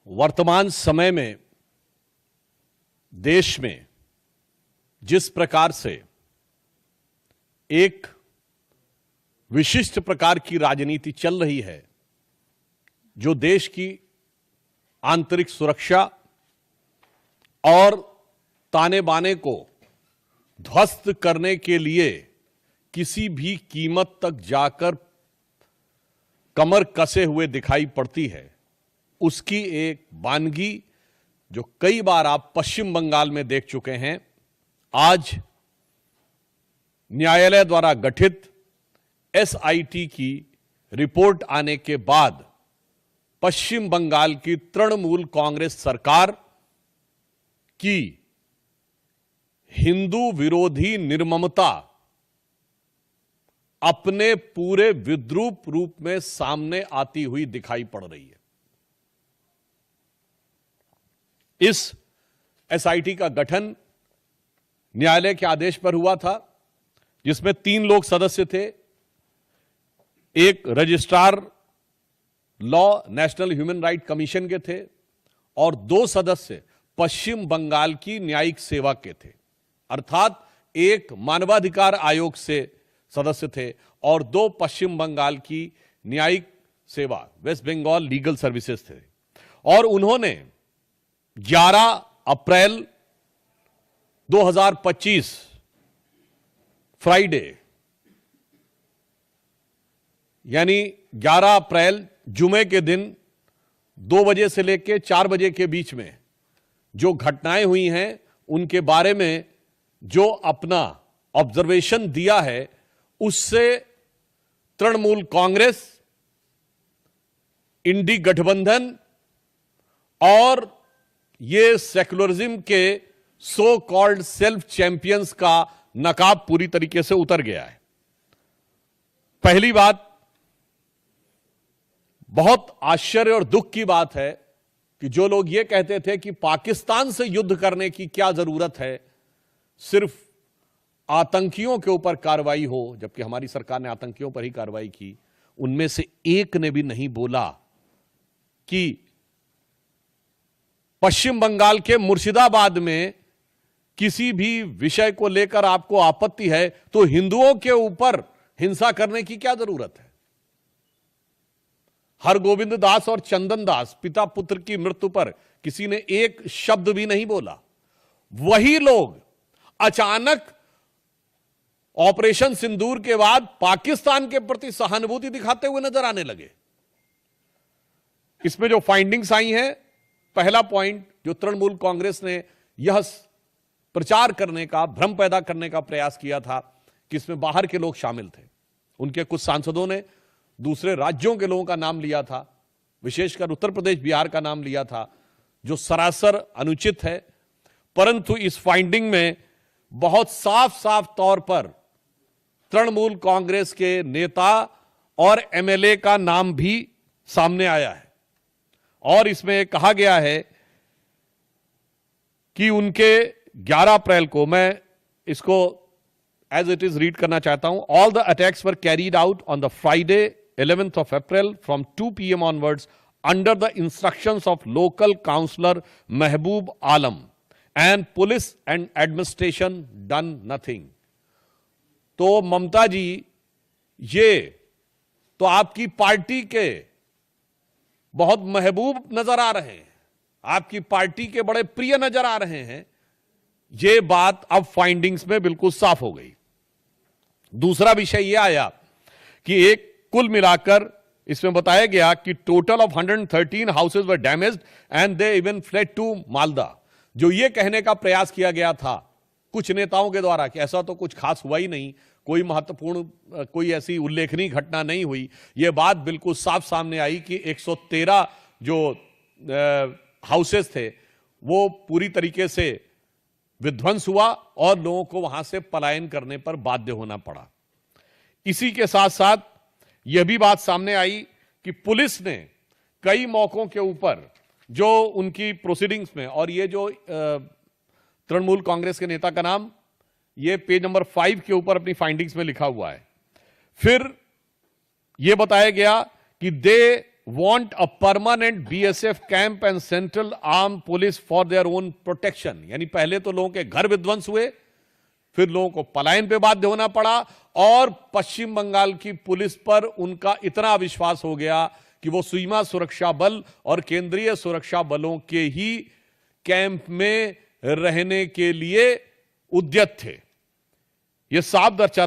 वर्तमान समय में देश में जिस प्रकार से एक विशिष्ट प्रकार की राजनीति चल रही है, जो देश की आंतरिक सुरक्षा और ताने बाने को ध्वस्त करने के लिए किसी भी कीमत तक जाकर कमर कसे हुए दिखाई पड़ती है, उसकी एक वानगी जो कई बार आप पश्चिम बंगाल में देख चुके हैं। आज न्यायालय द्वारा गठित एसआईटी की रिपोर्ट आने के बाद पश्चिम बंगाल की तृणमूल कांग्रेस सरकार की हिंदू विरोधी निर्ममता अपने पूरे विद्रूप रूप में सामने आती हुई दिखाई पड़ रही है। इस एसआईटी का गठन न्यायालय के आदेश पर हुआ था, जिसमें 3 लोग सदस्य थे। एक registrar law national human right commission के थे और 2 सदस्य पश्चिम बंगाल की न्यायिक सेवा के थे, अर्थात एक मानवाधिकार आयोग से सदस्य थे और 2 पश्चिम बंगाल की न्यायिक सेवा वेस्ट बंगाल लीगल सर्विसेज थे। और उन्होंने 11 अप्रैल 2025 फ्राइडे यानी 11 अप्रैल जुमे के दिन 2 बजे से लेकर 4 बजे के बीच में जो घटनाएं हुई हैं, उनके बारे में जो अपना ऑब्जर्वेशन दिया है, उससे तृणमूल कांग्रेस, इंडी गठबंधन और ये सेक्युलरिज्म के सो कॉल्ड सेल्फ चैंपियंस का नकाब पूरी तरीके से उतर गया है। पहली बात, बहुत आश्चर्य और दुख की बात है कि जो लोग ये कहते थे कि पाकिस्तान से युद्ध करने की क्या जरूरत है, सिर्फ आतंकियों के ऊपर कार्रवाई हो, जबकि हमारी सरकार ने आतंकियों पर ही कार्रवाई की, उनमें से एक ने भी नहीं बोला कि पश्चिम बंगाल के मुर्शिदाबाद में किसी भी विषय को लेकर आपको आपत्ति है तो हिंदुओं के ऊपर हिंसा करने की क्या जरूरत है। हरगोविंद दास और चंदन दास पिता पुत्र की मृत्यु पर किसी ने एक शब्द भी नहीं बोला। वही लोग अचानक ऑपरेशन सिंदूर के बाद पाकिस्तान के प्रति सहानुभूति दिखाते हुए नजर आने लगे। इसमें जो फाइंडिंग्स आई हैं, पहला पॉइंट जो तृणमूल कांग्रेस ने यह प्रचार करने का, भ्रम पैदा करने का प्रयास किया था कि इसमें बाहर के लोग शामिल थे। उनके कुछ सांसदों ने दूसरे राज्यों के लोगों का नाम लिया था, विशेषकर उत्तर प्रदेश बिहार का नाम लिया था, जो सरासर अनुचित है। परंतु इस फाइंडिंग में बहुत साफ साफ तौर पर तृणमूल कांग्रेस के नेता और एमएलए का नाम भी सामने आया है और इसमें कहा गया है कि उनके 11 अप्रैल को, मैं इसको एज इट इज रीड करना चाहता हूं। All the attacks were carried out on the Friday 11th of April from 2 PM onwards under the instructions of local councillor Mehboob Alam and police and administration done nothing। तो ममता जी, ये तो आपकी party के बहुत महबूब नजर आ रहे हैं, आपकी पार्टी के बड़े प्रिय नजर आ रहे हैं। ये बात अब फाइंडिंग्स में बिल्कुल साफ हो गई। दूसरा विषय यह आया कि एक कुल मिलाकर इसमें बताया गया कि total of 113 houses were damaged and they even fled to Malda. जो ये कहने का प्रयास किया गया था कुछ नेताओं के द्वारा कि ऐसा तो कुछ खास हुआ ही नहीं, कोई महत्वपूर्ण, कोई ऐसी उल्लेखनीय घटना नहीं हुई, ये बात बिल्कुल साफ सामने आई कि 113 जो हाउसेस थे वो पूरी तरीके से विध्वंस हुआ और लोगों को वहां से पलायन करने पर बाध्य होना पड़ा। इसी के साथ साथ यह भी बात सामने आई कि पुलिस ने कई मौकों के ऊपर जो उनकी प्रोसीडिंग्स में, और ये जो तृणमूल कांग्रेस के नेता का नाम ये पेज नंबर 5 के ऊपर अपनी फाइंडिंग्स में लिखा हुआ है। फिर यह बताया गया कि दे want a permanent BSF camp and central armed police for their own protection। यानी पहले तो लोगों के घर विध्वंस हुए, फिर लोगों को पलायन पे बाध्य होना पड़ा, और पश्चिम बंगाल की पुलिस पर उनका इतना विश्वास हो गया कि वो सीमा सुरक्षा बल और केंद्रीय सुरक्षा बलों के ही कैंप में रहने के लिए उद्यत थे। यह साफ दर्शाता